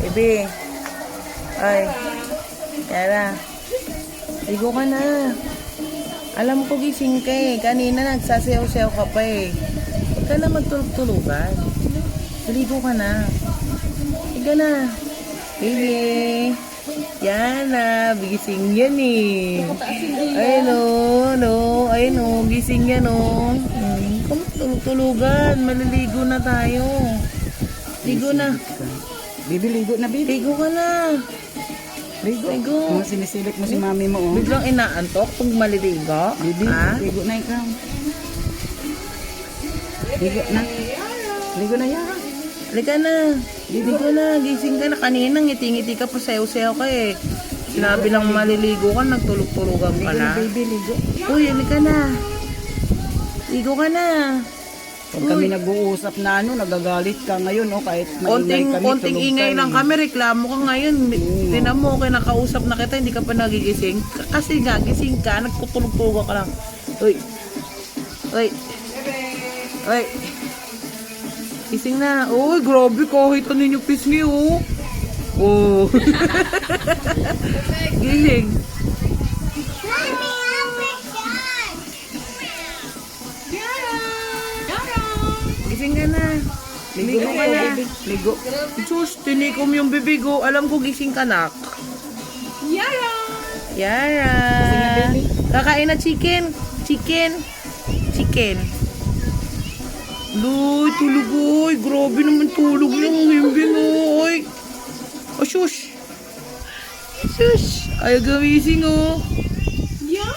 Bebe. Ay. Yara. Ligo ka na. Alam ko gising ka eh. Kanina nagsasayaw-sayaw ka pa eh. Huwag ka na magtulog-tulugan. Ligo ka na. Ligo na. Bebe. Yan na. Gising yan eh. Ayun o. No. Ayun o. Gising yan o. Kung tulog-tulugan. Maliligo na tayo. Ligo na. Bibi, ligo na, Bibi. Ligo ka na. Ligo. Ligo. Sinisilip mo si mami mo, oh. Biglang inaantok pag maliligo. Bibi, Ha? ligo na ikaw. Ligo na. Ligo na, Yara. Halika na. Ligo na. Gising ka na. Kanina ngiti-ngiti ka pa. Sayaw-sayaw ka eh. Sinabi lang maliligo ka. Nagtulog-tulugan ka Ligo na. na, Bibi, ligo. Uy, halika na. Ligo ka na. Pag kami nag-uusap na nagagalit ka ngayon, oh, kahit maingay kami, Konting tulog ingay ka, lang eh. kami. Reklamo ka ngayon. Tinan mo, kinakausap na kita. Hindi ka pa nagigising. Kasi nga, gising ka. Nagtutulog-tulugan ka lang. Uy. Uy. Uy. Gising na. Uy, grabe. Kahit ano yung pisngi, oh. Oh. Gising. Gising ka na. Ligo Ligo na, ka na. Bibi. Ligo. Diyos, tinikom yung bibig, oh. Alam ko gising ka, nak. Yara! Yara. Kakain na chicken. Chicken. Chicken. Loy, tulog, oy. Grabe naman tulog yung himbing, oy. Oh, shush. Shush. Ayaw gamising, oh.